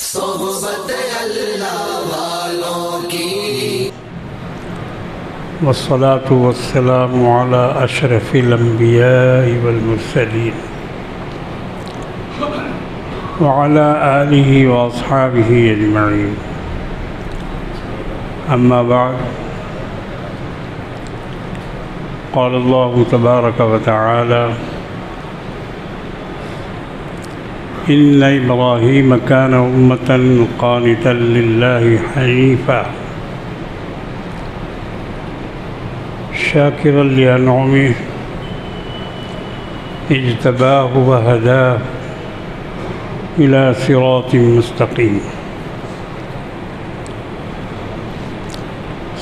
सोहबत अल्लाह वालों की। वस्सलातु वस्सलामु अला अशरफिल अंबियाइ वल मुरसलीन व अला आलिहि व अस्हाबिहि अजमईन। अम्मा बाद, क़ाल अल्लाहु तबारक व तआला इन्ना इब्राहीम कान उम्मतन क़ानितन लिल्लाहि हनीफ़ा शाकिरन लिअनउमिहि इज्तबाहु व हदाहु इला सिरातिन मुस्तक़ीम।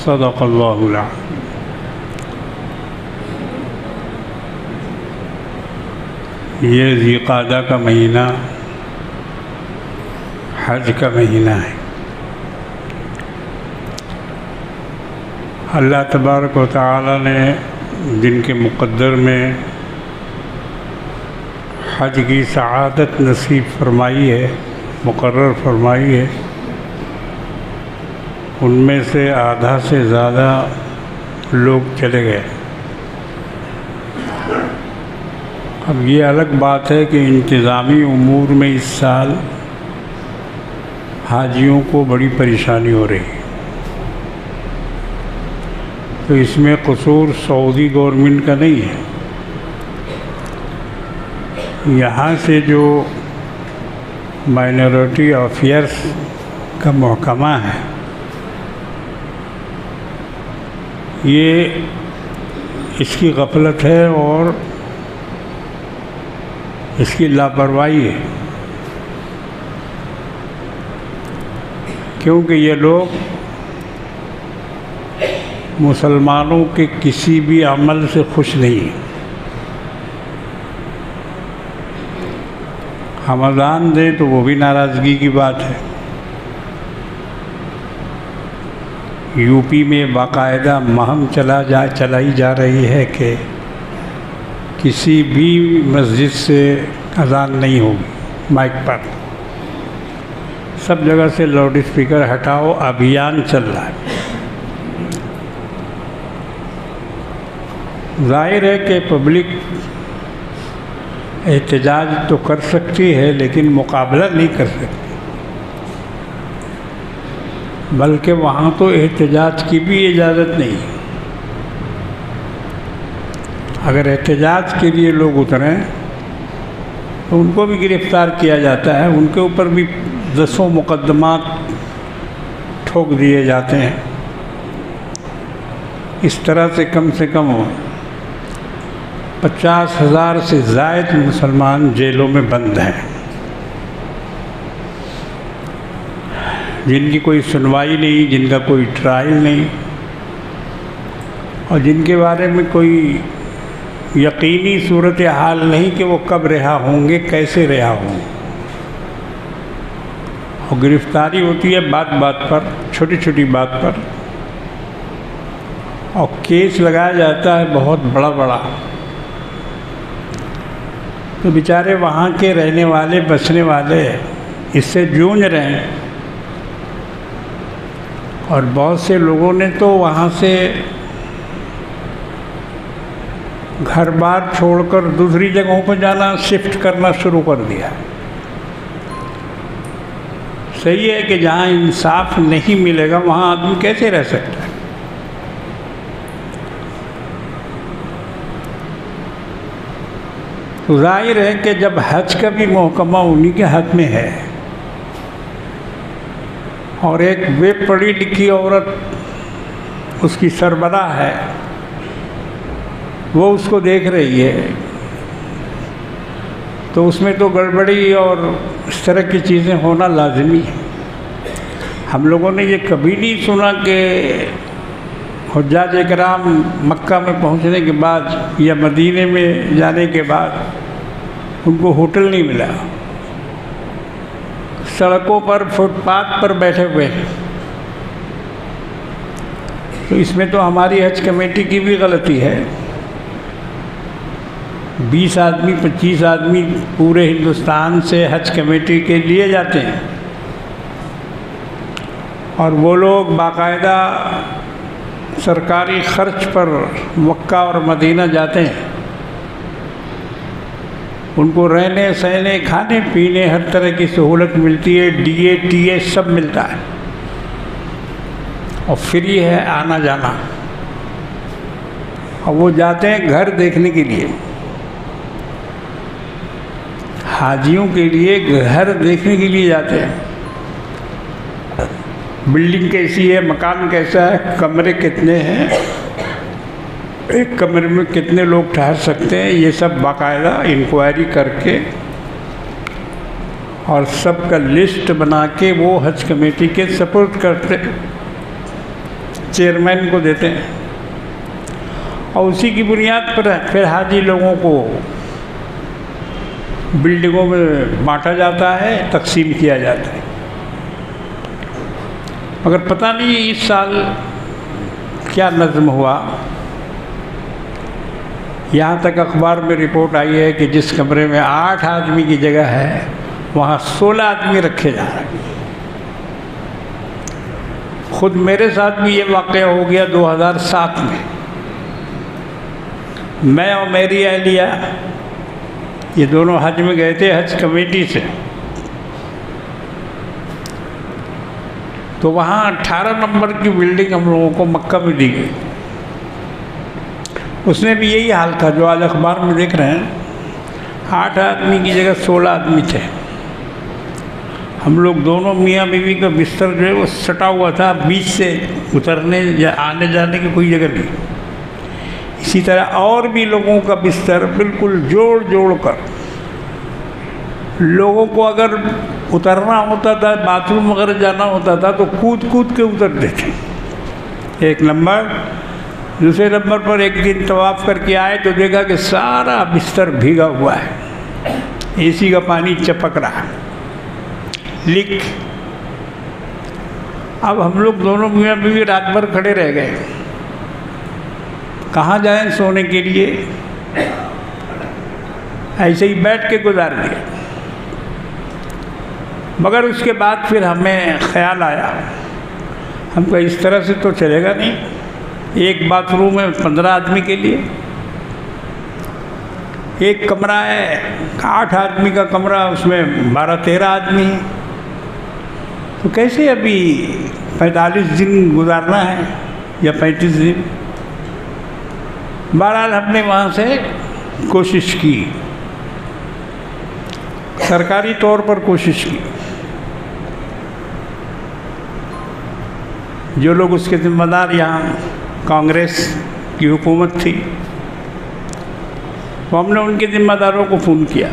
सदक़ल्लाहुल अज़ीम। ये ज़िक़ादा का महीना हज का महीना है। अल्लाह तबारक व तआला ने जिनके मुक़द्दर में हज की सआदत नसीब फरमाई है, मुकर्रर फरमाई है, उनमें से आधा से ज़्यादा लोग चले गए। अब ये अलग बात है कि इंतज़ामी उमूर में इस साल हाजियों को बड़ी परेशानी हो रही है, तो इसमें कसूर सऊदी गवर्नमेंट का नहीं है। यहाँ से जो माइनॉरिटी अफेयर्स का महकमा है, ये इसकी गफलत है और इसकी लापरवाही है, क्योंकि ये लोग मुसलमानों के किसी भी अमल से खुश नहीं हैं। हमदान दे तो वो भी नाराज़गी की बात है। यूपी में बाकायदा मुहिम चलाई जा रही है कि किसी भी मस्जिद से अज़ान नहीं होगी माइक पर, सब जगह से लाउड स्पीकर हटाओ अभियान चल रहा है। जाहिर है कि पब्लिक एहतजाज तो कर सकती है, लेकिन मुकाबला नहीं कर सकती, बल्कि वहाँ तो एहतजाज की भी इजाज़त नहीं है। अगर एहतजाज के लिए लोग उतरें तो उनको भी गिरफ़्तार किया जाता है, उनके ऊपर भी दसों मुकदमात ठोक दिए जाते हैं। इस तरह से कम 50,000 से ज़ायद मुसलमान जेलों में बंद हैं, जिनकी कोई सुनवाई नहीं, जिनका कोई ट्रायल नहीं, और जिनके बारे में कोई यकीनी सूरत हाल नहीं कि वो कब रिहा होंगे, कैसे रिहा होंगे। और गिरफ़्तारी होती है बात बात पर, छोटी छोटी बात पर, और केस लगाया जाता है बहुत बड़ा बड़ा। तो बेचारे वहाँ के रहने वाले, बसने वाले इससे जूझ रहे हैं, और बहुत से लोगों ने तो वहाँ से घर बार छोड़कर दूसरी जगहों पर जाना, शिफ्ट करना शुरू कर दिया। सही है कि जहाँ इंसाफ नहीं मिलेगा वहाँ आदमी कैसे रह सकता है। तो जाहिर है कि जब हज का भी महकमा उन्हीं के हाथ में है, और एक वे पढ़ी लिखी औरत उसकी सरबराह है, वो उसको देख रही है, तो उसमें तो गड़बड़ी और इस तरह की चीज़ें होना लाजमी है। हम लोगों ने ये कभी नहीं सुना कि हुज्जाज इकराम मक्का में पहुंचने के बाद या मदीने में जाने के बाद उनको होटल नहीं मिला, सड़कों पर फुटपाथ पर बैठे हुए हैं। तो इसमें तो हमारी हज कमेटी की भी गलती है। 20 आदमी 25 आदमी पूरे हिंदुस्तान से हज कमेटी के लिए जाते हैं, और वो लोग बाकायदा सरकारी ख़र्च पर मक्का और मदीना जाते हैं। उनको रहने सहने खाने पीने हर तरह की सहूलत मिलती है, DA TA सब मिलता है और फ्री है आना जाना। और वो जाते हैं घर देखने के लिए, हाजियों के लिए घर देखने के लिए जाते हैं। बिल्डिंग कैसी है, मकान कैसा है, कमरे कितने हैं, एक कमरे में कितने लोग ठहर सकते हैं, ये सब बाकायदा इंक्वायरी करके और सबका लिस्ट बना के वो हज कमेटी के सपोर्ट करते, चेयरमैन को देते हैं और उसी की बुनियाद पर फिर हाजी लोगों को बिल्डिंगों में बांटा जाता है, तकसीम किया जाता है। मगर पता नहीं इस साल क्या नज़्म हुआ। यहाँ तक अखबार में रिपोर्ट आई है कि जिस कमरे में 8 आदमी की जगह है वहाँ 16 आदमी रखे जा रहे हैं। खुद मेरे साथ भी ये वाक़या हो गया 2007 में। मैं और मेरी अहलिया ये दोनों हज में गए थे हज कमेटी से। तो वहाँ 18 नंबर की बिल्डिंग हम लोगों को मक्का में दी गई। उसमें भी यही हाल था जो आज अखबार में देख रहे हैं। 8 आदमी की जगह 16 आदमी थे। हम लोग दोनों मियाँ बीवी का बिस्तर जो है वो सटा हुआ था, बीच से उतरने या आने जाने की कोई जगह नहीं। इसी तरह और भी लोगों का बिस्तर बिल्कुल जोड़ जोड़ कर, लोगों को अगर उतरना होता था, बाथरूम वगैरह जाना होता था तो कूद कूद के उतरते थे। एक नंबर, दूसरे नंबर पर एक दिन तवाफ़ करके आए तो देखा कि सारा बिस्तर भीगा हुआ है, AC का पानी चपक रहा, लीक। अब हम लोग दोनों मियाँ बीवी रात भर खड़े रह गए, कहाँ जाएं सोने के लिए, ऐसे ही बैठ के गुजार दिया। मगर उसके बाद फिर हमें ख्याल आया, हमको इस तरह से तो चलेगा नहीं। एक बाथरूम है 15 आदमी के लिए, एक कमरा है 8 आदमी का कमरा, उसमें 12-13 आदमी हैं। तो कैसे अभी 45 दिन गुजारना है या 35 दिन। बहरहाल हमने वहाँ से कोशिश की, सरकारी तौर पर कोशिश की। जो लोग उसके ज़िम्मेदार, यहाँ कांग्रेस की हुकूमत थी, तो हमने उनके ज़िम्मेदारों को फ़ोन किया,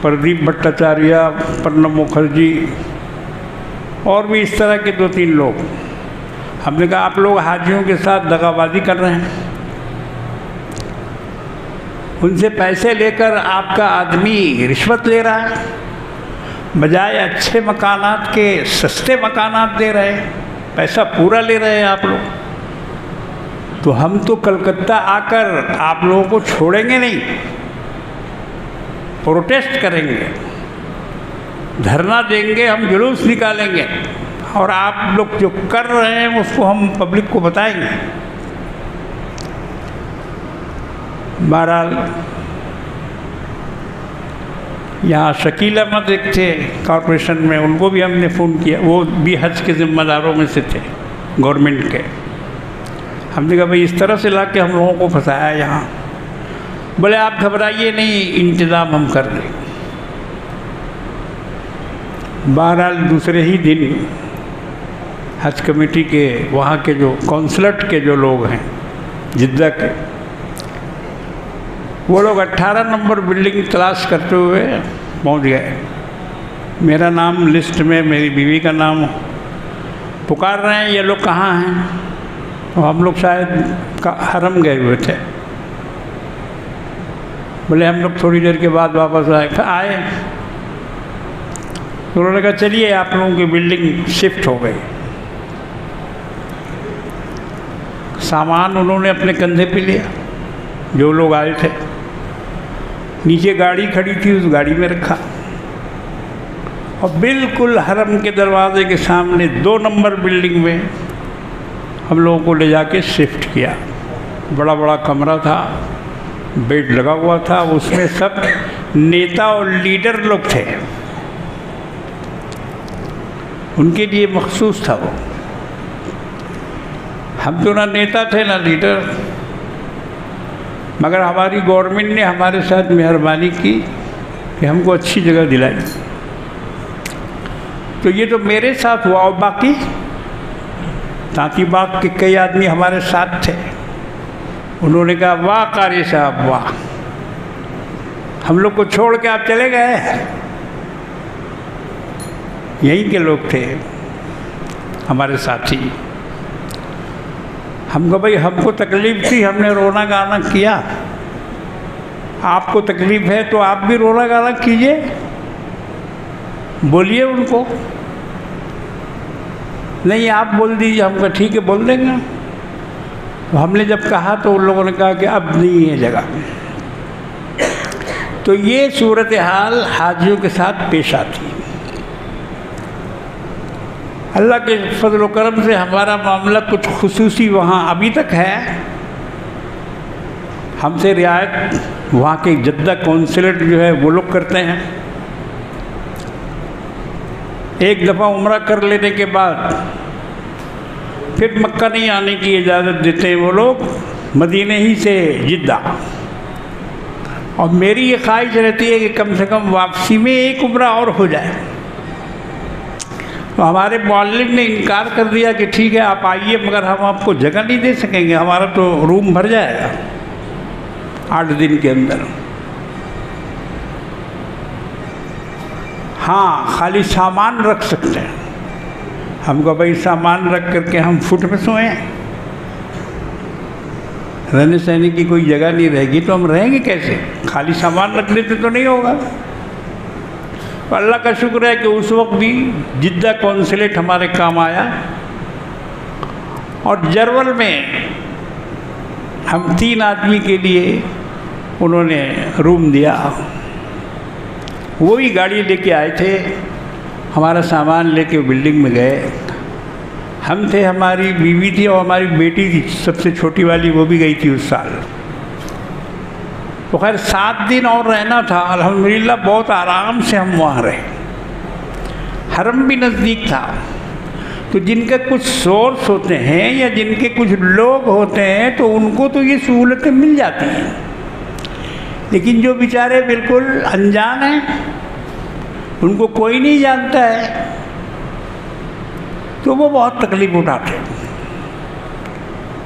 प्रदीप भट्टाचार्य, प्रणब मुखर्जी और भी इस तरह के 2-3 लोग। हमने कहा आप लोग हाजियों के साथ दगाबाजी कर रहे हैं, उनसे पैसे लेकर आपका आदमी रिश्वत ले रहा है, बजाय अच्छे मकानात के सस्ते मकानात दे रहे हैं, पैसा पूरा ले रहे हैं आप लोग। तो हम तो कलकत्ता आकर आप लोगों को छोड़ेंगे नहीं, प्रोटेस्ट करेंगे, धरना देंगे, हम जुलूस निकालेंगे और आप लोग जो कर रहे हैं उसको हम पब्लिक को बताएंगे। बहरहाल यहाँ शकील अहमद एक थे कॉरपोरेशन में, उनको भी हमने फ़ोन किया, वो भी हज के ज़िम्मेदारों में से थे गवर्नमेंट के। हमने कहा भाई इस तरह से ला के हम लोगों को फंसाया यहाँ। बोले आप घबराइए नहीं, इंतज़ाम हम कर देंगे। बहरहाल दूसरे ही दिन हज कमेटी के वहाँ के जो कौंसलट के जो लोग हैं जिद्दा के, वो लोग 18 नंबर बिल्डिंग तलाश करते हुए पहुँच गए। मेरा नाम लिस्ट में, मेरी बीवी का नाम पुकार रहे हैं, ये लोग कहाँ हैं। तो हम लोग शायद हरम गए हुए थे। बोले हम लोग थोड़ी देर के बाद वापस आए। तो उन्होंने कहा चलिए आप लोगों की बिल्डिंग शिफ्ट हो गई। सामान उन्होंने अपने कंधे पे लिया, जो लोग आए थे, नीचे गाड़ी खड़ी थी उस गाड़ी में रखा और बिल्कुल हरम के दरवाजे के सामने 2 नंबर बिल्डिंग में हम लोगों को ले जाके शिफ्ट किया। बड़ा बड़ा कमरा था, बेड लगा हुआ था, उसमें सब नेता और लीडर लोग थे, उनके लिए मखसूस था वो। हम तो ना नेता थे ना लीडर, मगर हमारी गवर्नमेंट ने हमारे साथ मेहरबानी की कि हमको अच्छी जगह दिलाई। तो ये तो मेरे साथ हुआ, और बाकी तांती बाग के कई आदमी हमारे साथ थे। उन्होंने कहा वाह कारी साहब वाह, हम लोग को छोड़ के आप चले गए। यहीं के लोग थे हमारे साथी। हमको भाई हमको तकलीफ़ थी, हमने रोना गाना किया, आपको तकलीफ़ है तो आप भी रोना गाना कीजिए, बोलिए उनको। नहीं आप बोल दीजिए, हम कहा ठीक है बोल देंगे। तो हमने जब कहा तो उन लोगों ने कहा कि अब नहीं है जगह। तो ये सूरत हाल हाजियों के साथ पेश आती। अल्लाह के फजल करम से हमारा मामला कुछ खुसूसी वहाँ अभी तक है। हमसे रियायत वहाँ के जद्दा कौंसलेट जो है वो लोग करते हैं। एक दफ़ा उम्रा कर लेने के बाद फिर मक्का नहीं आने की इजाज़त देते हैं वो लोग, मदीने ही से जिद्दा। और मेरी ये ख्वाहिश रहती है कि कम से कम वापसी में एक उम्रा और हो जाए। तो हमारे मुअल्लिम ने इनकार कर दिया कि ठीक है आप आइए, मगर हम आपको जगह नहीं दे सकेंगे, हमारा तो रूम भर जाएगा 8 दिन के अंदर। हाँ खाली सामान रख सकते हैं। हमको भाई सामान रख करके हम फुट में सोए, रहने सहने की कोई जगह नहीं रहेगी तो हम रहेंगे कैसे? खाली सामान रख लेते तो नहीं होगा। तो अल्लाह का शुक्र है कि उस वक्त भी जिद्दा कौंसलेट हमारे काम आया और जरवल में हम 3 आदमी के लिए उन्होंने रूम दिया। वो भी गाड़ी लेके आए थे, हमारा सामान लेके बिल्डिंग में गए। हम थे, हमारी बीवी थी और हमारी बेटी थी सबसे छोटी वाली, वो भी गई थी उस साल। तो खैर 7 दिन और रहना था। अल्हम्दुलिल्लाह बहुत आराम से हम वहाँ रहे। हरम भी नज़दीक था। तो जिनके कुछ सोर्स होते हैं या जिनके कुछ लोग होते हैं तो उनको तो ये सहूलतें मिल जाती हैं, लेकिन जो बेचारे बिल्कुल अनजान हैं, उनको कोई नहीं जानता है, तो वो बहुत तकलीफ़ उठाते हैं।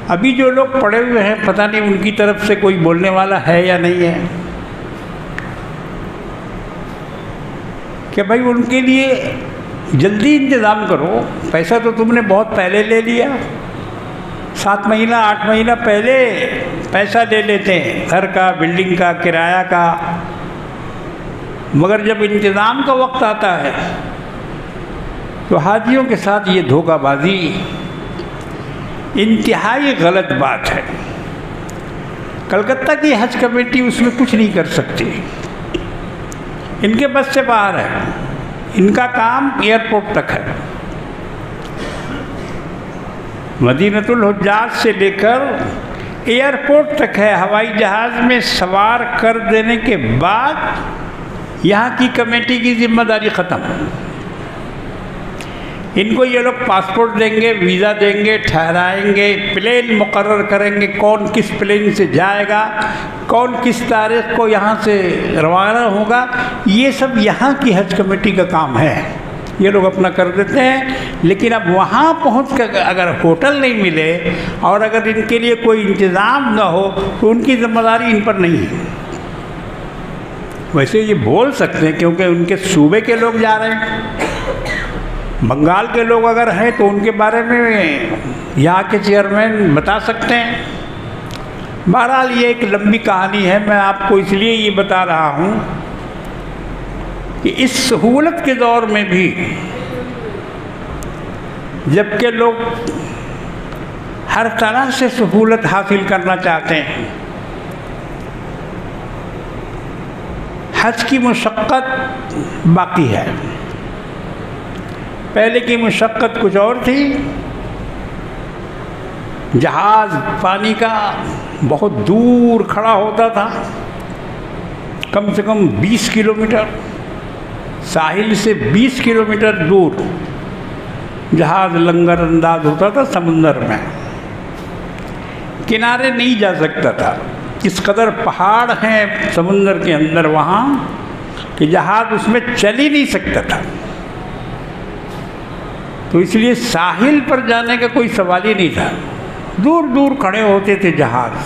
अभी जो लोग पड़े हुए हैं पता नहीं उनकी तरफ से कोई बोलने वाला है या नहीं है कि भाई उनके लिए जल्दी इंतज़ाम करो। पैसा तो तुमने बहुत पहले ले लिया, 7 महीना 8 महीना पहले पैसा ले लेते हैं घर का, बिल्डिंग का, किराया का, मगर जब इंतज़ाम का वक्त आता है तो हाजियों के साथ ये धोखाबाजी इंतहाई गलत बात है। कलकत्ता की हज कमेटी उसमें कुछ नहीं कर सकती, इनके बस से बाहर है। इनका काम एयरपोर्ट तक है। मदीनतुल हुज्जाज से लेकर एयरपोर्ट तक है। हवाई जहाज़ में सवार कर देने के बाद यहाँ की कमेटी की जिम्मेदारी ख़त्म। इनको ये लोग पासपोर्ट देंगे, वीज़ा देंगे, ठहराएंगे, प्लेन मुकर्रर करेंगे, कौन किस प्लेन से जाएगा, कौन किस तारीख को यहाँ से रवाना होगा, ये सब यहाँ की हज कमेटी का काम है। ये लोग अपना कर देते हैं। लेकिन अब वहाँ पहुँच कर अगर होटल नहीं मिले और अगर इनके लिए कोई इंतज़ाम ना हो तो उनकी जिम्मेदारी इन पर नहीं है। वैसे ये बोल सकते हैं क्योंकि उनके सूबे के लोग जा रहे हैं। बंगाल के लोग अगर हैं तो उनके बारे में यहाँ के चेयरमैन बता सकते हैं। बहरहाल ये एक लंबी कहानी है, मैं आपको इसलिए ये बता रहा हूँ कि इस सहूलत के दौर में भी जबकि लोग हर तरह से सहूलत हासिल करना चाहते हैं, हज की मुशक्क़त बाकी है। पहले की मुशक्क़त कुछ और थी। जहाज़ पानी का बहुत दूर खड़ा होता था, कम से कम 20 किलोमीटर, साहिल से 20 किलोमीटर दूर जहाज़ लंगर अंदाज होता था समुंदर में, किनारे नहीं जा सकता था। इस कदर पहाड़ हैं समुंदर के अंदर वहाँ कि जहाज़ उसमें चल ही नहीं सकता था। तो इसलिए साहिल पर जाने का कोई सवाल ही नहीं था, दूर दूर खड़े होते थे जहाज़।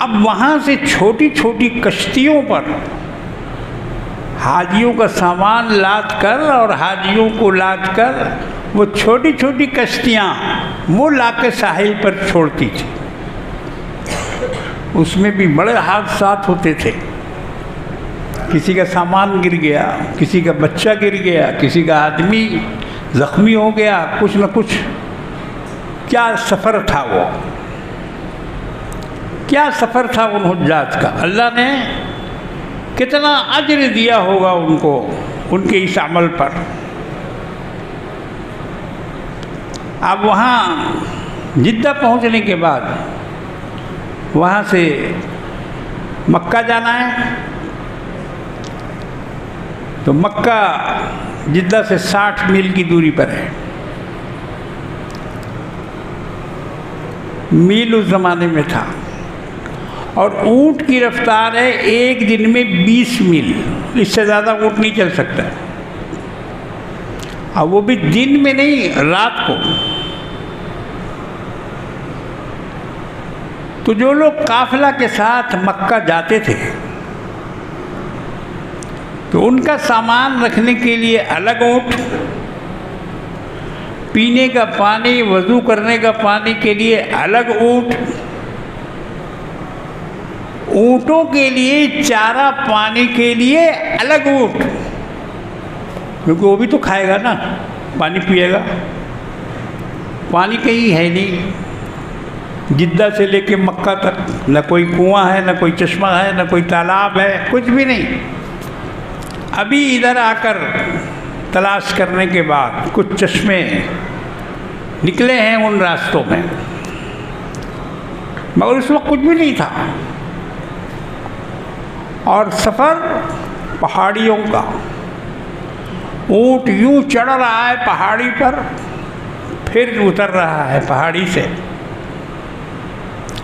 अब वहाँ से छोटी छोटी कश्तियों पर हाजियों का सामान लाद कर और हाजियों को लाद कर वो छोटी छोटी कश्तियाँ वो ला के साहिल पर छोड़ती थी। उसमें भी बड़े हादसात होते थे। किसी का सामान गिर गया, किसी का बच्चा गिर गया, किसी का आदमी ज़ख्मी हो गया, कुछ न कुछ। क्या सफ़र था वो, क्या सफ़र था उन हुज्जाज का। अल्लाह ने कितना अज्र दिया होगा उनको उनके इस अमल पर। अब वहाँ जिद्दा पहुँचने के बाद वहाँ से मक्का जाना है, तो मक्का जिद्दा से 60 मील की दूरी पर है। मील उस ज़माने में था और ऊँट की रफ्तार है एक दिन में 20 मील, इससे ज़्यादा ऊँट नहीं चल सकता। अब वो भी दिन में नहीं, रात को। तो जो लोग काफिला के साथ मक्का जाते थे तो उनका सामान रखने के लिए अलग ऊँट, पीने का पानी, वज़ू करने का पानी के लिए अलग ऊँट, ऊँटों के लिए चारा पानी के लिए अलग ऊँट, क्योंकि वो भी तो खाएगा ना, पानी पिएगा। पानी कहीं है नहीं, जिद्दा से लेके मक्का तक न कोई कुआं है, न कोई चश्मा है, न कोई तालाब है, कुछ भी नहीं। अभी इधर आकर तलाश करने के बाद कुछ चश्मे निकले हैं उन रास्तों में, मगर उस वक्त कुछ भी नहीं था। और सफ़र पहाड़ियों का, ऊँट यूँ चढ़ रहा है पहाड़ी पर, फिर उतर रहा है पहाड़ी से।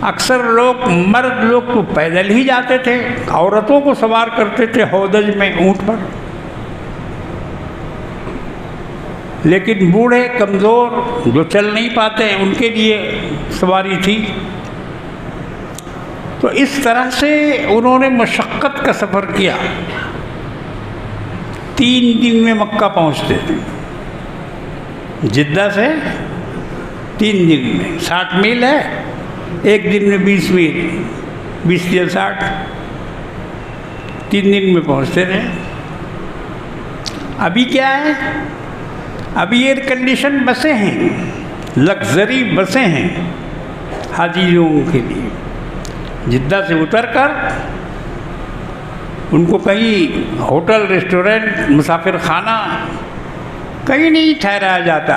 अक्सर लोग, मर्द लोग तो पैदल ही जाते थे, औरतों को सवार करते थे हौदज में ऊँट पर। लेकिन बूढ़े कमज़ोर जो चल नहीं पाते उनके लिए सवारी थी। तो इस तरह से उन्होंने मशक्क़त का सफ़र किया। 3 दिन में मक्का पहुँचते थे, जिद्दा से 3 दिन में। 60 मील है, एक दिन में 20 मील, 20 या 60, 3 दिन में पहुँचते थे। अभी क्या है, अभी एयर कंडीशन बसें हैं, लग्जरी बसें हैं हाजियों के लिए। जिद्दा से उतरकर उनको कहीं होटल, रेस्टोरेंट, मुसाफिर खाना कहीं नहीं ठहराया जाता।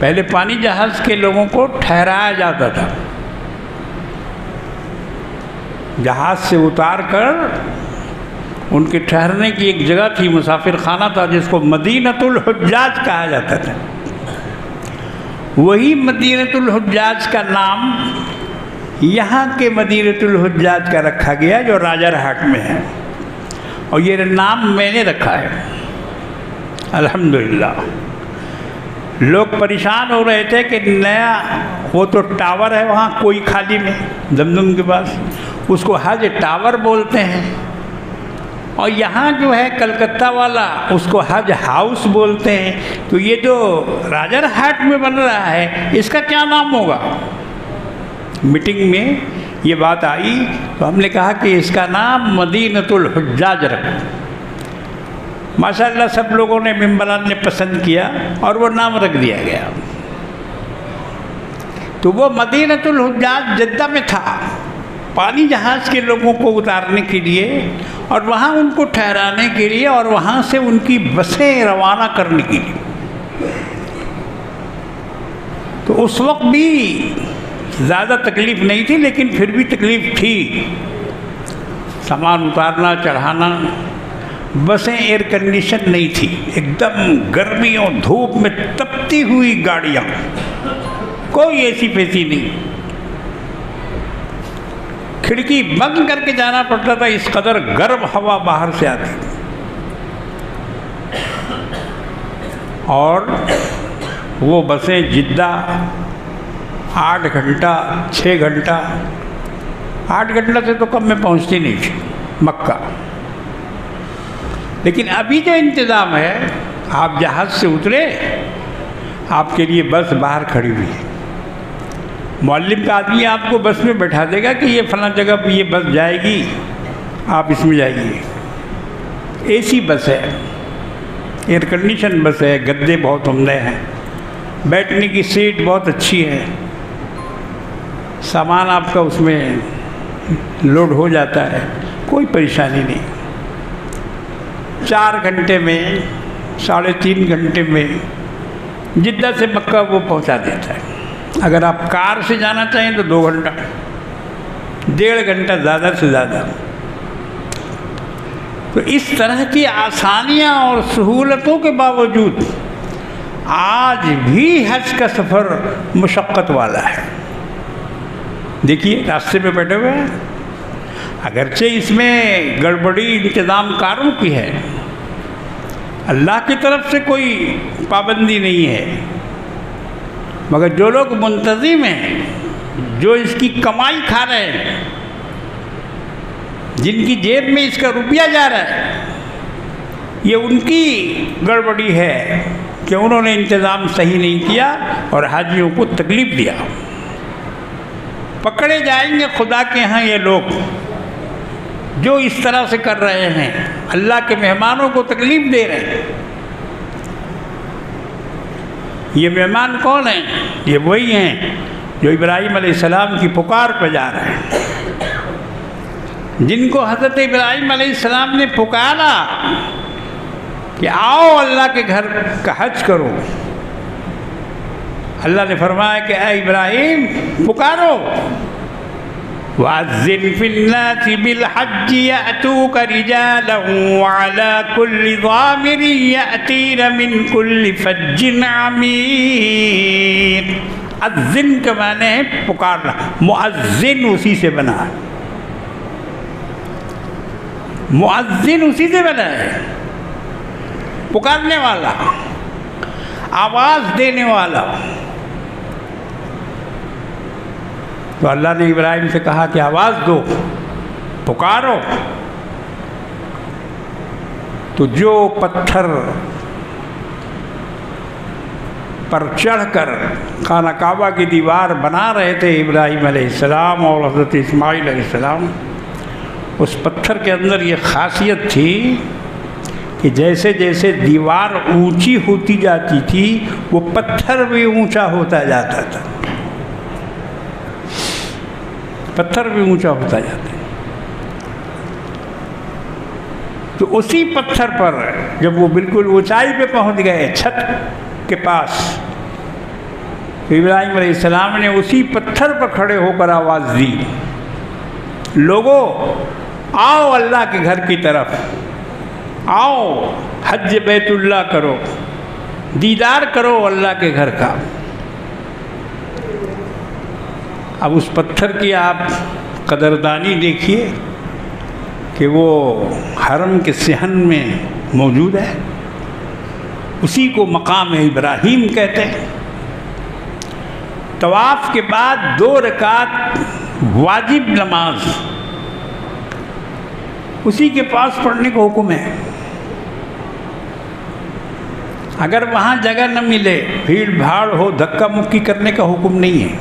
पहले पानी जहाज़ के लोगों को ठहराया जाता था। जहाज़ से उतार कर उनके ठहरने की एक जगह थी, मुसाफिर खाना था, जिसको मदीनतुल हुज्जाज कहा जाता था। वही मदीनतुल हुज्जाज का नाम यहाँ के मदीनतुल हुज्जाज का रखा गया जो राजारहाट में है, और ये नाम मैंने रखा है। अल्हम्दुलिल्लाह। लोग परेशान हो रहे थे कि नया वो तो टावर है वहाँ कोई खाली में दमदम के पास, उसको हज टावर बोलते हैं, और यहाँ जो है कलकत्ता वाला उसको हज हाउस बोलते हैं। तो ये जो राजारहाट में बन रहा है इसका क्या नाम होगा? मीटिंग में ये बात आई तो हमने कहा कि इसका नाम मदीनतुल हुज्जाज रखो। माशाअल्लाह सब लोगों ने, मेंबरान ने पसंद किया और वो नाम रख दिया गया। तो वो मदीनतुल हुज्जाज जिद्दा में था, पानी जहाज़ के लोगों को उतारने के लिए और वहाँ उनको ठहराने के लिए और वहाँ से उनकी बसें रवाना करने के लिए। तो उस वक्त भी ज़्यादा तकलीफ़ नहीं थी, लेकिन फिर भी तकलीफ़ थी। सामान उतारना चढ़ाना, बसें एयर कंडीशन नहीं थी, एकदम गर्मियों धूप में तपती हुई गाड़ियाँ, कोई एसी फेसी नहीं, खिड़की बंद करके जाना पड़ता था, इस कदर गर्म हवा बाहर से आती। और वो बसें जिद्दा 8 घंटा 6 घंटा, 8 घंटा से तो कम में पहुंचती नहीं थी मक्का। लेकिन अभी जो इंतज़ाम है, आप जहाज़ से उतरे, आपके लिए बस बाहर खड़ी हुई है, मौल्लिम का आदमी आपको बस में बैठा देगा कि ये फलां जगह पर ये बस जाएगी, आप इसमें जाइए। एसी बस है, एयर कंडीशन बस है, गद्दे बहुत उम्दे हैं, बैठने की सीट बहुत अच्छी है, सामान आपका उसमें लोड हो जाता है, कोई परेशानी नहीं। 4 घंटे में, 3.5 घंटे में जिद्दा से मक्का वो पहुंचा देता है। अगर आप कार से जाना चाहें तो 2 घंटा, 1.5 घंटा ज़्यादा से ज़्यादा। तो इस तरह की आसानियाँ और सहूलतों के बावजूद आज भी हज का सफ़र मुशक्क़त वाला है। देखिए रास्ते में बैठे हुए हैं, अगरचे इसमें गड़बड़ी इंतज़ाम कारों की है, अल्लाह की तरफ से कोई पाबंदी नहीं है, मगर जो लोग मुंतज़िम हैं, जो इसकी कमाई खा रहे हैं, जिनकी जेब में इसका रुपया जा रहा है, ये उनकी गड़बड़ी है कि उन्होंने इंतज़ाम सही नहीं किया और हाजियों को तकलीफ़ दिया। पकड़े जाएंगे खुदा के यहाँ ये लोग जो इस तरह से कर रहे हैं, अल्लाह के मेहमानों को तकलीफ़ दे रहे हैं। ये मेहमान कौन हैं? ये वही हैं जो इब्राहीम अलैहिस्सलाम की पुकार पर जा रहे हैं, जिनको हज़रत इब्राहीम अलैहिस्सलाम ने पुकारा कि आओ अल्लाह के घर का हज करो। अल्लाह ने फरमाया कि ऐ इब्राहीम पुकारो, वअज़्ज़िन फिन्नासि बिलहज्जि यअतूका रिजालन वअला कुल्लि ज़ामिरिन यअतीना मिन कुल्लि फज्जिन अमीर। अज़्ज़िन के माने है पुकारना, मुअज़्ज़िन उसी से बना है, मुअज़्ज़िन उसी से बना है, पुकारने वाला, आवाज़ देने वाला। तो अल्लाह ने इब्राहिम से कहा कि आवाज़ दो, पुकारो। तो जो पत्थर पर चढ़कर खाना काबा की दीवार बना रहे थे इब्राहिम अलैहिस्सलाम और हज़रत इस्माईल अलैहिस्सलाम, उस पत्थर के अंदर ये ख़ासियत थी कि जैसे जैसे दीवार ऊंची होती जाती थी, वो पत्थर भी ऊंचा होता जाता था, पत्थर भी ऊंचा होता जाता है। तो उसी पत्थर पर जब वो बिल्कुल ऊंचाई पे पहुंच गए, छत के पास, तो इब्राहिम अलैहिस्सलाम ने उसी पत्थर पर खड़े होकर आवाज़ दी, लोगों आओ अल्लाह के घर की तरफ, आओ हज बैतुल्लाह करो, दीदार करो अल्लाह के घर का। अब उस पत्थर की आप कदरदानी देखिए कि वो हरम के सहन में मौजूद है, उसी को मकाम इब्राहीम कहते हैं। तवाफ़ के बाद 2 रकात वाजिब नमाज उसी के पास पढ़ने का हुक्म है। अगर वहाँ जगह न मिले, भीड़ भाड़ हो, धक्का मुक्की करने का हुक्म नहीं है।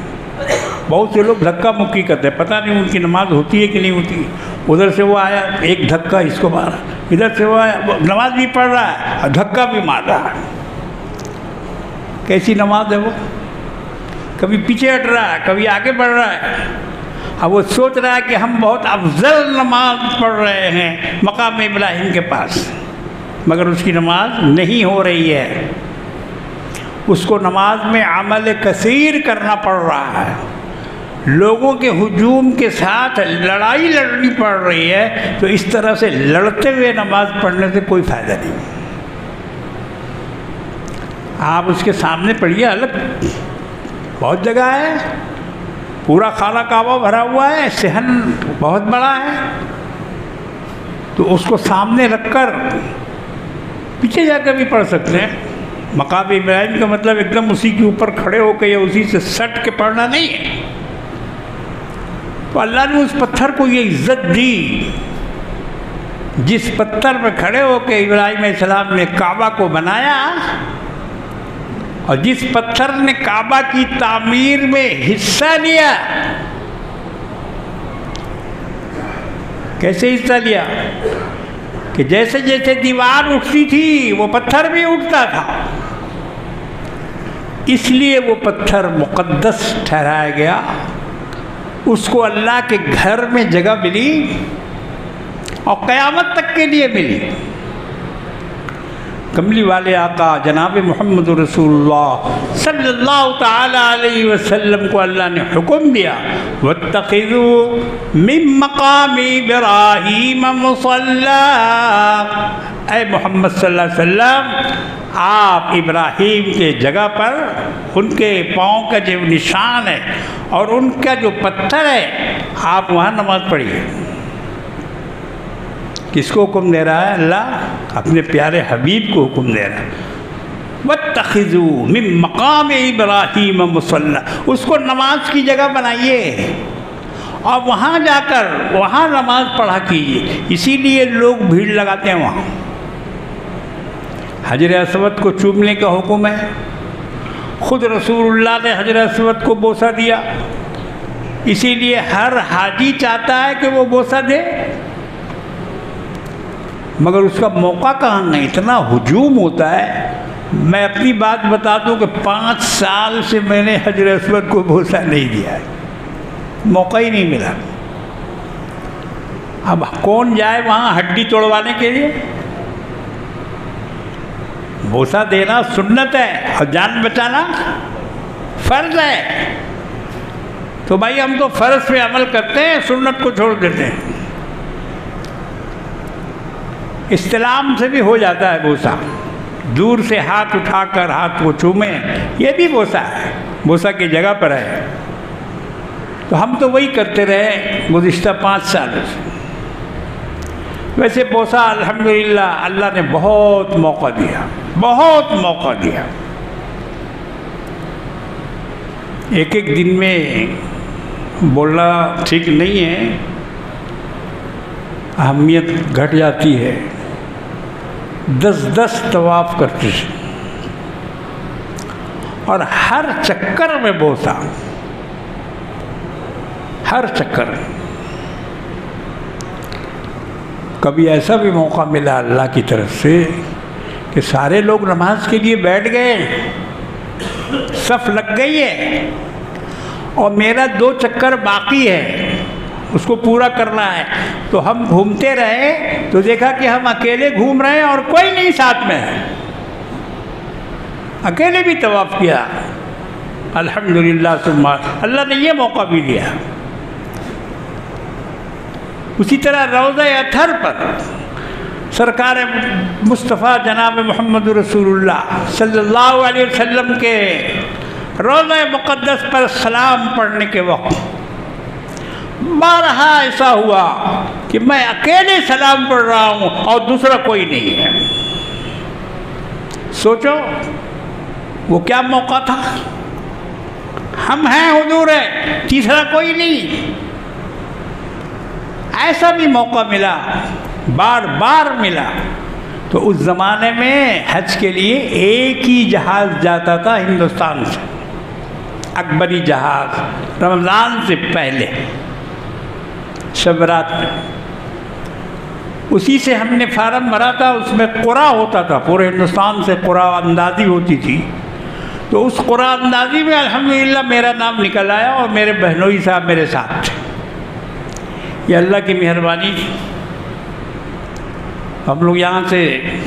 बहुत से लोग धक्का मुक्की करते हैं, पता नहीं उनकी नमाज होती है कि नहीं होती। उधर से वो आया, एक धक्का इसको मारा, इधर से वो आया, नमाज भी पढ़ रहा है और धक्का भी मार रहा है। कैसी नमाज है वो? कभी पीछे हट रहा है, कभी आगे बढ़ रहा है। अब वो सोच रहा है कि हम बहुत अफजल नमाज पढ़ रहे हैं मकाम इब्राहिम के पास, मगर उसकी नमाज नहीं हो रही है। उसको नमाज में अमल कसीर करना पड़ रहा है, लोगों के हुजूम के साथ लड़ाई लड़नी पड़ रही है। तो इस तरह से लड़ते हुए नमाज पढ़ने से कोई फ़ायदा नहीं। आप उसके सामने पढ़िए, अलग बहुत जगह है, पूरा खाना काबा भरा हुआ है, सहन बहुत बड़ा है, तो उसको सामने रखकर पीछे जाकर भी पढ़ सकते हैं। मकाम इब्राहिम का मतलब एकदम उसी के ऊपर खड़े होकर या उसी से सट के पढ़ना नहीं है। तो अल्लाह ने उस पत्थर को ये इज्जत दी, जिस पत्थर पर खड़े होकर इब्राहिम अलैहिस्सलाम ने काबा को बनाया, और जिस पत्थर ने काबा की तामीर में हिस्सा लिया। कैसे हिस्सा लिया? कि जैसे जैसे दीवार उठती थी वो पत्थर भी उठता था, इसलिए वो पत्थर मुक़द्दस ठहराया गया। उसको अल्लाह के घर में जगह मिली और क़यामत तक के लिए मिली। कमली वाले आका जनाब मोहम्मद रसूलुल्लाह सल्लल्लाहु ताला अलैहि वसल्लम को अल्लाह ने हुक्म दिया, वत्तखिज़ू मिन मक़ाम इब्राहीम मुसल्ला। ऐ मोहम्मद सल्लल्लाहु अलैहि वसल्लम, आप इब्राहीम के जगह पर उनके पाँव का जो निशान है और उनका जो पत्थर है, आप वहाँ नमाज पढ़िए। किसको हुक्म दे रहा है? अल्लाह अपने प्यारे हबीब को हुक्म दे रहा है, वत्तखिज़ू मिन मक़ाम इब्राहीम मुसल्ला। उसको नमाज की जगह बनाइए और वहाँ जाकर वहाँ नमाज पढ़ा कीजिए। इसीलिए लोग भीड़ लगाते हैं वहाँ। हजर अस्वद को चूमने का हुक्म है, खुद रसूलुल्लाह ने हजर अस्वद को बोसा दिया, इसीलिए हर हाजी चाहता है कि वो बोसा दे, मगर उसका मौका कहाँ नहीं, इतना हुजूम होता है। मैं अपनी बात बता दूं कि 5 साल से मैंने हजर अस्वद को बोसा नहीं दिया है, मौका ही नहीं मिला। अब कौन जाए वहाँ हड्डी तोड़वाने के लिए? बोसा देना सुन्नत है और जान बचाना फ़र्ज़ है। तो भाई हम तो फ़र्ज़ पे अमल करते हैं, सुन्नत को छोड़ देते हैं। इस्लाम से भी हो जाता है बोसा, दूर से हाथ उठाकर हाथ को चूमे, ये भी बोसा है, बोसा की जगह पर है। तो हम तो वही करते रहे गुज़िश्ता 5 सालों से। वैसे बोसा अल्हम्दुलिल्लाह अल्लाह ने बहुत मौका दिया, बहुत मौका दिया। एक एक दिन में बोलना ठीक नहीं है, अहमियत घट जाती है। 10-10 तवाफ़ करते थे और हर चक्कर में बोसा, हर चक्कर। कभी ऐसा भी मौका मिला अल्लाह की तरफ से कि सारे लोग नमाज के लिए बैठ गए, सफ़ लग गई है और मेरा 2 चक्कर बाकी है, उसको पूरा करना है। तो हम घूमते रहे तो देखा कि हम अकेले घूम रहे हैं और कोई नहीं साथ में है, अकेले भी तवाफ़ किया। अल्हम्दुलिल्लाह सुम्मा अल्लाह ने ये मौका भी दिया। उसी तरह रोज़ा अथर पर सरकार मुस्तफ़ा जनाब मोहम्मद रसूलुल्लाह सल्लल्लाहु अलैहि वसल्लम के रोज़ा मुक़द्दस पर सलाम पढ़ने के वक्त बारहा ऐसा हुआ कि मैं अकेले सलाम पढ़ रहा हूँ और दूसरा कोई नहीं है। सोचो वो क्या मौका था, हम हैं, हुजूर है, तीसरा कोई नहीं। ऐसा भी मौका मिला, बार बार मिला। तो उस ज़माने में हज के लिए एक ही जहाज़ जाता था हिंदुस्तान से, अकबरी जहाज़, रमज़ान से पहले शब रात में। उसी से हमने फार्म भरा था, उसमें क़ुरा होता था, पूरे हिंदुस्तान से क़ुरा अंदाज़ी होती थी। तो उस क़ुरा अंदाज़ी में अल्हम्दुलिल्लाह मेरा नाम निकल आया और मेरे बहनोई साहब मेरे साथ थे। ये अल्लाह की मेहरबानी। हम लोग यहाँ से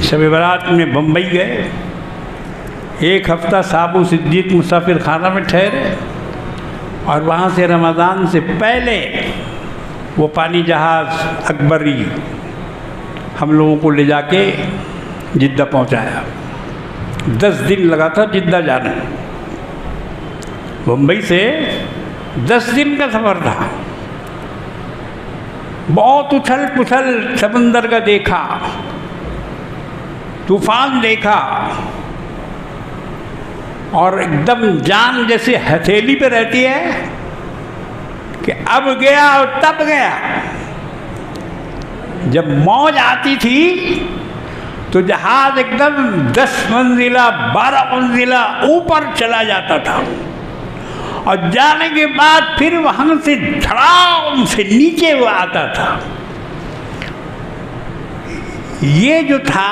शब बारात में बम्बई गए, 1 हफ़्ता साबू सिद्दीक मुसाफिर खाना में ठहरे और वहाँ से रमज़ान से पहले वो पानी जहाज़ अकबरी हम लोगों को ले जाके जिद्दा पहुँचाया। 10 दिन लगा था जिद्दा जाने, मुंबई से 10 दिन का सफ़र था। बहुत उछल पुछल समंदर का देखा, तूफान देखा और एकदम जान जैसे हथेली पे रहती है कि अब गया और तब गया। जब मौज आती थी तो जहाज एकदम 10 मंजिला 12 मंजिला ऊपर चला जाता था और जाने के बाद फिर वहाँ से धड़ाम से नीचे वो आता था। ये जो था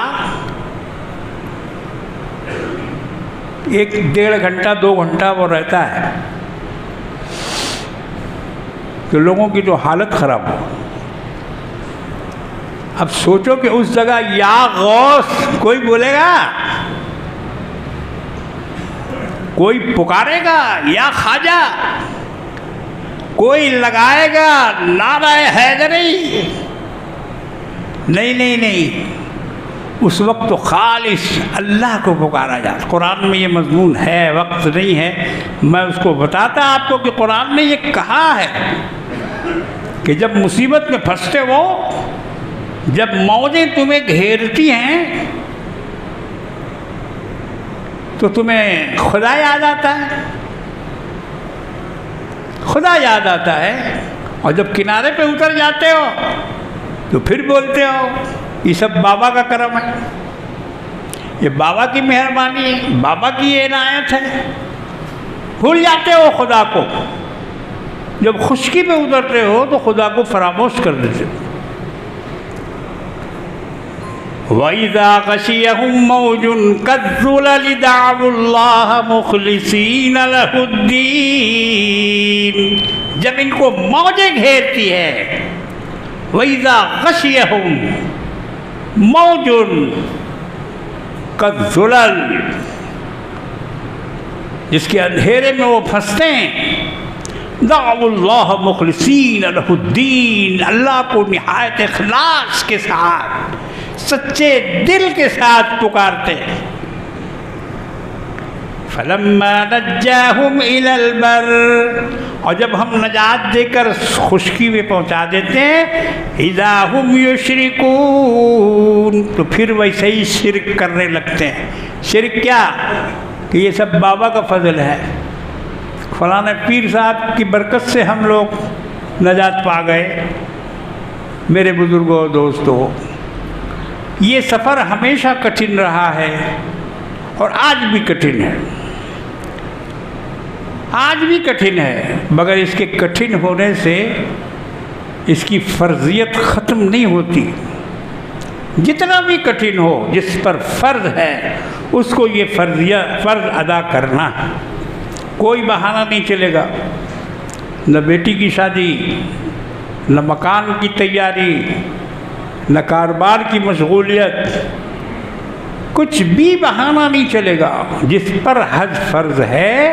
1-1.5 घंटा 2 घंटा वो रहता है तो लोगों की तो हालत ख़राब हो। अब सोचो कि उस जगह या गौस कोई बोलेगा, कोई पुकारेगा या ख्वाजा, कोई लगाएगा नारे हैदरी? नहीं नहीं नहीं, उस वक्त तो खालिस अल्लाह को पुकारा जाता। कुरान में ये मजमून है, वक्त नहीं है मैं उसको बताता आपको कि कुरान ने ये कहा है कि जब मुसीबत में फंसते हो, जब मौजें तुम्हें घेरती हैं तो तुम्हें खुदा याद आता है, खुदा याद आता है। और जब किनारे पे उतर जाते हो तो फिर बोलते हो ये सब बाबा का करम है, ये बाबा की मेहरबानी है, बाबा की ये इनायत है। भूल जाते हो खुदा को। जब खुशकी पे उतरते हो तो खुदा को फरामोश कर देते हो। वइज़ा गशियहुम मौजुन कज़्ज़ुललि दअवुल्लाह मुख़लिसीन लहुद्दीन। जब इनको मौजें घेरती है, वइज़ा गशियहुम मौजुन कज़्ज़ुलल, जिसके अंधेरे में वो फंसते हैं, दअवुल्लाह मुख़लिसीन लहुद्दीन, अल्लाह को निहायत इखलास के साथ, सच्चे दिल के साथ पुकारते हैं। फलम्मा नज्जाहुम इलल बर, और जब हम नजात देकर खुशकी में पहुंचा देते हैं, इज़ा हुम युशरिकून, तो फिर वैसे ही शिरक करने लगते हैं। शिरक क्या कि ये सब बाबा का फजल है, फलाने पीर साहब की बरकत से हम लोग नजात पा गए। मेरे बुजुर्गों दोस्तों, ये सफ़र हमेशा कठिन रहा है और आज भी कठिन है, आज भी कठिन है, मगर इसके कठिन होने से इसकी फ़र्ज़ियत ख़त्म नहीं होती। जितना भी कठिन हो, जिस पर फ़र्ज़ है उसको ये फ़र्ज़ अदा करना है। कोई बहाना नहीं चलेगा, न बेटी की शादी, न मकान की तैयारी, न कारोबार की मशगूलियत, कुछ भी बहाना नहीं चलेगा। जिस पर हज फ़र्ज़ है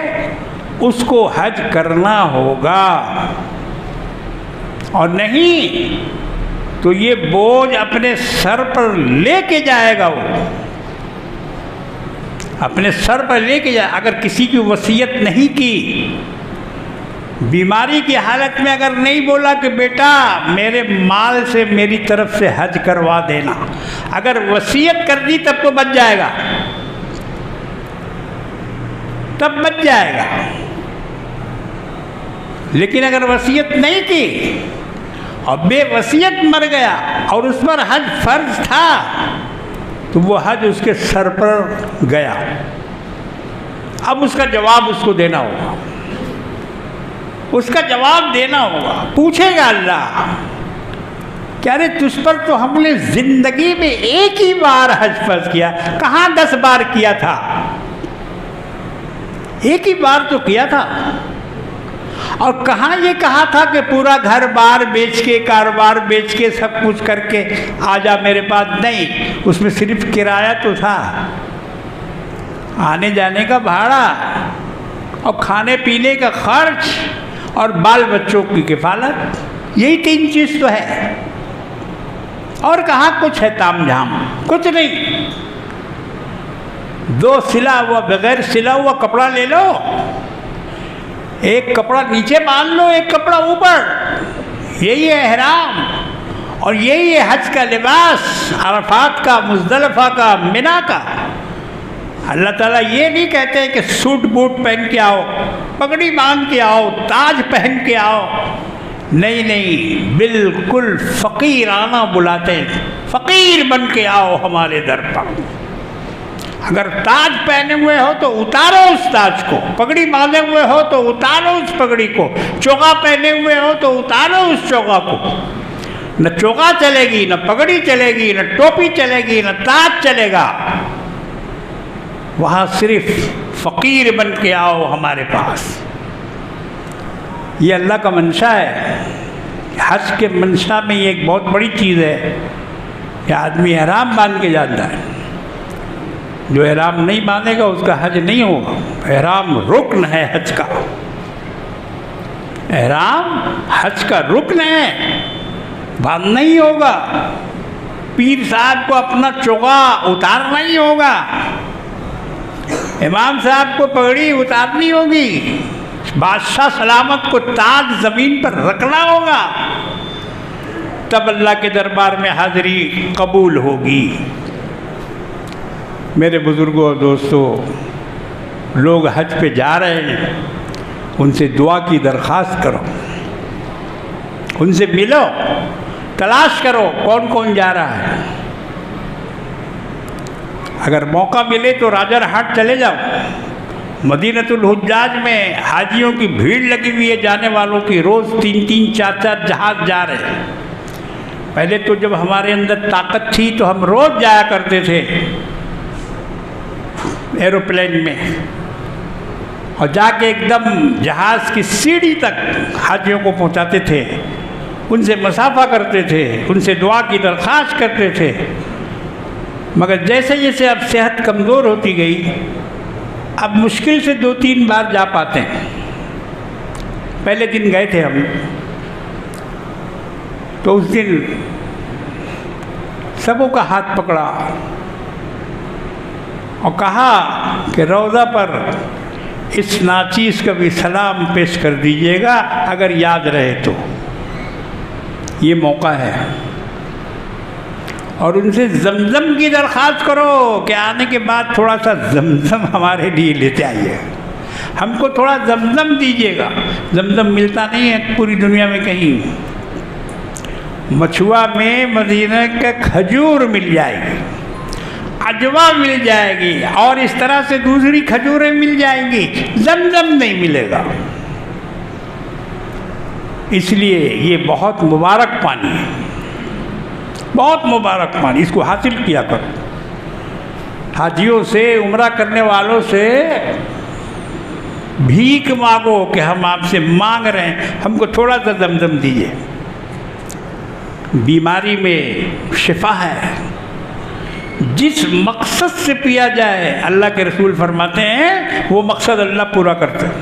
उसको हज करना होगा, और नहीं तो ये बोझ अपने सर पर लेके जाएगा, वो अपने सर पर लेके जाए। अगर किसी की वसीयत नहीं की, बीमारी की हालत में अगर नहीं बोला कि बेटा मेरे माल से मेरी तरफ से हज करवा देना, अगर वसीयत कर दी तब तो बच जाएगा, तब बच जाएगा। लेकिन अगर वसीयत नहीं की और बेवसीयत मर गया और उस पर हज फर्ज था, तो वो हज उसके सर पर गया। अब उसका जवाब उसको देना होगा, उसका जवाब देना होगा। पूछेगा अल्लाह, क्या रे तुझ पर तो हमने जिंदगी में एक ही बार हज फर्ज किया, कहाँ 10 बार किया था? एक ही बार तो किया था। और कहाँ ये कहा था कि पूरा घर बार बेच के, कारोबार बेच के, सब कुछ करके आ जा मेरे पास? नहीं, उसमें सिर्फ किराया तो था, आने जाने का भाड़ा और खाने पीने का खर्च और बाल बच्चों की किफालत, यही 3 चीज़ तो है। और कहाँ कुछ है तामझाम? कुछ नहीं। 2 सिला हुआ, बगैर सिला हुआ कपड़ा ले लो, एक कपड़ा नीचे बांध लो, एक कपड़ा ऊपर, यही है एहराम और यही है हज का लिबास, अरफात का, मुज़दलिफ़ा का, मिना का। अल्लाह ताला ये नहीं कहते कि सूट बूट पहन के आओ, पगड़ी बांध के आओ, ताज पहन के आओ। नहीं नहीं, बिल्कुल फ़कीराना बुलाते हैं, फ़कीर बन के आओ हमारे दर पर। अगर ताज पहने हुए हो तो उतारो उस ताज को, पगड़ी बांधे हुए हो तो उतारो उस पगड़ी को, चोगा पहने हुए हो तो उतारो उस चोगा को। न चोगा चलेगी, न पगड़ी चलेगी, न टोपी चलेगी, न ताज चलेगा। वहाँ सिर्फ फ़कीर बन के आओ हमारे पास। ये अल्लाह का मंशा है। हज के मंशा में ये एक बहुत बड़ी चीज़ है कि आदमी एहराम बांध के जाता है। जो एहराम नहीं बांधेगा उसका हज नहीं होगा। एहराम रुक्न है हज का, एहराम हज का रुक्न है, बांधना ही होगा। पीर साहब को अपना चोगा उतारना ही होगा, इमाम साहब को पगड़ी उतारनी होगी, बादशाह सलामत को ताज ज़मीन पर रखना होगा, तब अल्लाह के दरबार में हाज़िरी कबूल होगी। मेरे बुज़ुर्गों और दोस्तों, लोग हज पे जा रहे हैं, उनसे दुआ की दरख्वास्त करो, उनसे मिलो, तलाश करो कौन कौन जा रहा है। अगर मौका मिले तो राजर हाट चले जाओ। मदीनतुल हुज्जाज में हाजियों की भीड़ लगी हुई है, जाने वालों की। रोज़ 3-3, 4-4 जहाज़ जा रहे हैं। पहले तो जब हमारे अंदर ताकत थी तो हम रोज़ जाया करते थे एरोप्लेन में, और जाके एकदम जहाज़ की सीढ़ी तक हाजियों को पहुंचाते थे, उनसे मुसाफा करते थे, उनसे दुआ की दरख्वास्त करते थे। मगर जैसे जैसे अब सेहत कमज़ोर होती गई, अब मुश्किल से 2-3 बार जा पाते हैं। पहले दिन गए थे हम, तो उस दिन सबों का हाथ पकड़ा और कहा कि रौज़ा पर इस नाचीज़ का भी सलाम पेश कर दीजिएगा अगर याद रहे तो। ये मौका है। और उनसे जमजम की दरख्वास्त करो कि आने के बाद थोड़ा सा जमजम हमारे लिए लेते आइए, हमको थोड़ा जमजम दीजिएगा। जमजम मिलता नहीं है पूरी दुनिया में कहीं। मछुआ में मदीना का खजूर मिल जाएगी, अजवा मिल जाएगी, और इस तरह से दूसरी खजूरें मिल जाएंगी, जमजम नहीं मिलेगा। इसलिए ये बहुत मुबारक पानी है, बहुत मुबारक पानी। इसको हासिल किया करो। हाजियों से, उम्रा करने वालों से भीख मांगो कि हम आपसे मांग रहे हैं, हमको थोड़ा सा जमजम दीजिए। बीमारी में शिफा है। जिस मकसद से पिया जाए, अल्लाह के रसूल फरमाते हैं, वो मकसद अल्लाह पूरा करते हैं।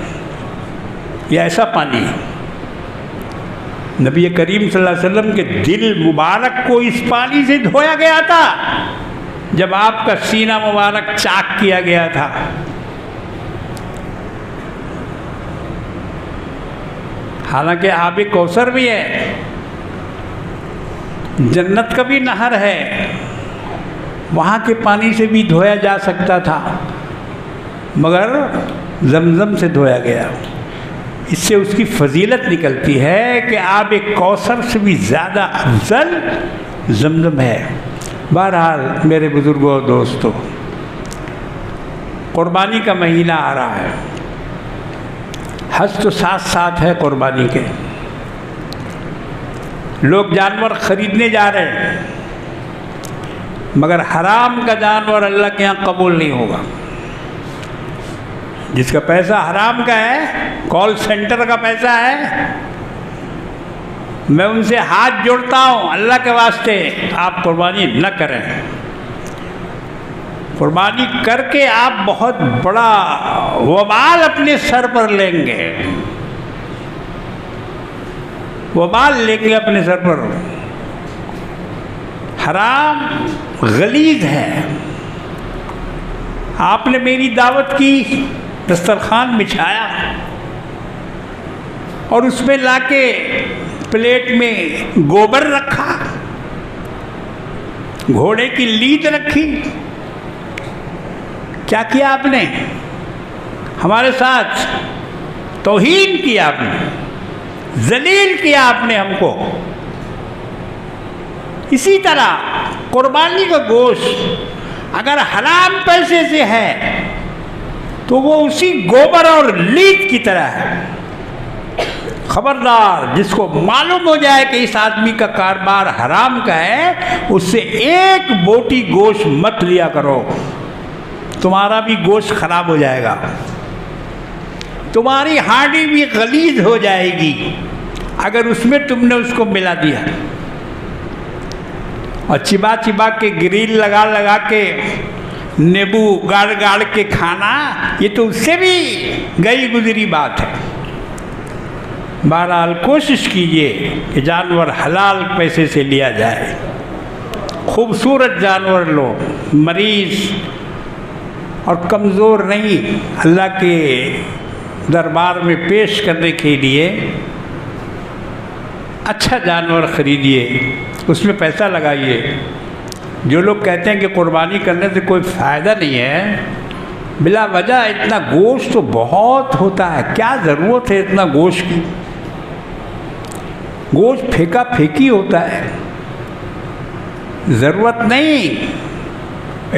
ये ऐसा पानी है। नबी करीम सल्लल्लाहु अलैहि वसल्लम के दिल मुबारक को इस पानी से धोया गया था जब आपका सीना मुबारक चाक किया गया था। हालांकि आबे कौसर भी है, जन्नत का भी नहर है, वहाँ के पानी से भी धोया जा सकता था, मगर जमजम से धोया गया। इससे उसकी फजीलत निकलती है कि आब कौसर से भी ज़्यादा अफजल जमजम है। बहरहाल मेरे बुज़ुर्गों और दोस्तों, क़ुरबानी का महीना आ रहा है। हज तो साथ साथ है क़ुरबानी के। लोग जानवर ख़रीदने जा रहे हैं, मगर हराम का जानवर अल्लाह के यहाँ कबूल नहीं होगा। जिसका पैसा हराम का है, कॉल सेंटर का पैसा है, मैं उनसे हाथ जोड़ता हूँ, अल्लाह के वास्ते आप कुर्बानी न करें। कुर्बानी करके आप बहुत बड़ा वबाल अपने सर पर लेंगे, वबाल लेंगे अपने सर पर। हराम गलीज है। आपने मेरी दावत की, दस्तरखान बिछाया और उसमें लाके प्लेट में गोबर रखा, घोड़े की लीद रखी। क्या किया आपने? हमारे साथ तौहीन किया आपने, जलील किया आपने हमको। इसी तरह कुर्बानी का गोश्त अगर हराम पैसे से है तो वो उसी गोबर और लीद की तरह है। खबरदार, जिसको मालूम हो जाए कि इस आदमी का कारोबार हराम का है, उससे एक बोटी गोश्त मत लिया करो, तुम्हारा भी गोश्त खराब हो जाएगा, तुम्हारी हांडी भी गलीज हो जाएगी अगर उसमें तुमने उसको मिला दिया। और चिबा चिबा के ग्रिल लगा लगा के नींबू गाड़ गाड़ के खाना, ये तो उससे भी गई गुजरी बात है। बहरहाल कोशिश कीजिए कि जानवर हलाल पैसे से लिया जाए, खूबसूरत जानवर लो, मरीज और कमज़ोर नहीं, अल्लाह के दरबार में पेश करने के लिए अच्छा जानवर ख़रीदिए, उसमें पैसा लगाइए। जो लोग कहते हैं कि कुर्बानी करने से कोई फ़ायदा नहीं है, बिला वजह इतना गोश्त तो बहुत होता है, क्या ज़रूरत है इतना गोश्त की? गोश्त फेंका फेंकी होता है, ज़रूरत नहीं,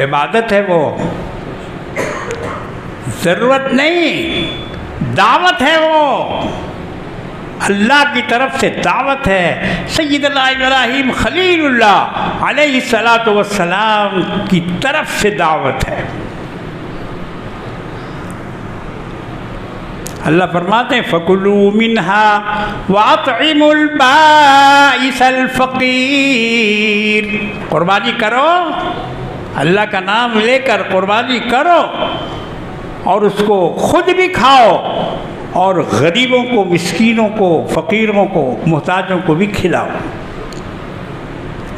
इबादत है वो, ज़रूरत नहीं, दावत है वो, अल्लाह की तरफ से दावत है। सय्यदना इब्राहीम खलीलुल्लाह अलैहिस्सलातु वस्सलाम की तरफ से दावत है। अल्लाह फरमाते हैं फ़कुलू मिन्हा वअतइमुल बाइसल फ़कीर। कुर्बानी करो, अल्लाह का नाम लेकर कुर्बानी करो और उसको खुद भी खाओ और गरीबों को, मिस्कीनों को, फ़कीरों को, मोहताजों को भी खिलाओ।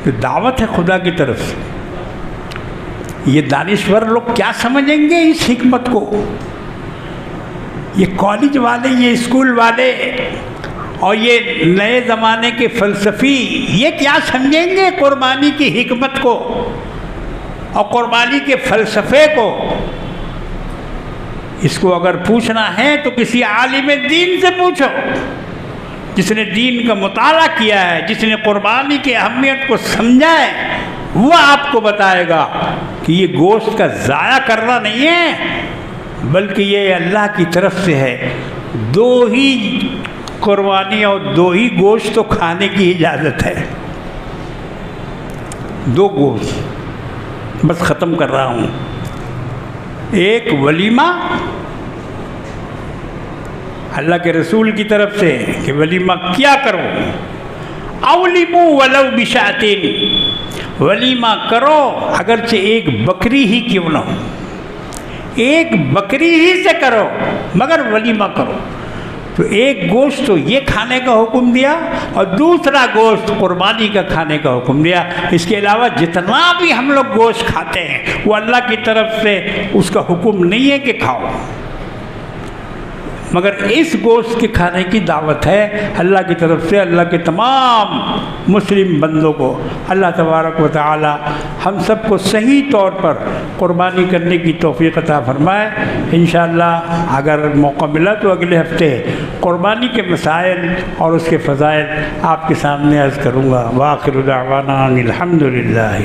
तो दावत है खुदा की तरफ से। ये दानिश्वर लोग क्या समझेंगे इस हिकमत को? ये कॉलेज वाले, ये स्कूल वाले और ये नए ज़माने के फ़लसफ़ी, ये क्या समझेंगे कुर्बानी की हिकमत को और कुर्बानी के फ़लसफ़े को? इसको अगर पूछना है तो किसी आलिम दीन से पूछो, जिसने दीन का मुताला किया है, जिसने कुर्बानी की अहमियत को समझा है, वह आपको बताएगा कि ये गोश्त का ज़ाया करना नहीं है, बल्कि ये अल्लाह की तरफ से है। दो ही कुर्बानी और दो ही गोश्त तो खाने की इजाज़त है, दो गोश्त। बस ख़त्म कर रहा हूँ। एक वलीमा अल्लाह के रसूल की तरफ से कि वलीमा क्या करो, अवलिमू वलौ बिशातिन, वलीमा करो अगरचे एक बकरी ही क्यों ना हो, एक बकरी ही से करो मगर वलीमा करो। तो एक गोश्त तो ये खाने का हुक्म दिया और दूसरा गोश्त कुर्बानी का खाने का हुक्म दिया। इसके अलावा जितना भी हम लोग गोश्त खाते हैं वो अल्लाह की तरफ से उसका हुक्म नहीं है कि खाओ, मगर इस गोश्त के खाने की दावत है अल्लाह की तरफ से। अल्लाह के तमाम मुस्लिम बंदों को अल्लाह तबारक व तआला हम सबको सही तौर पर कुर्बानी करने की तौफीक अता फरमाए। इंशाअल्लाह अगर मौका मिला तो अगले हफ्ते कुर्बानी के मसाइल और उसके फ़ज़ाइल आपके सामने अर्ज़ करूँगा। व आखिरु दाअवाना अनिल हम्दुलिल्लाह।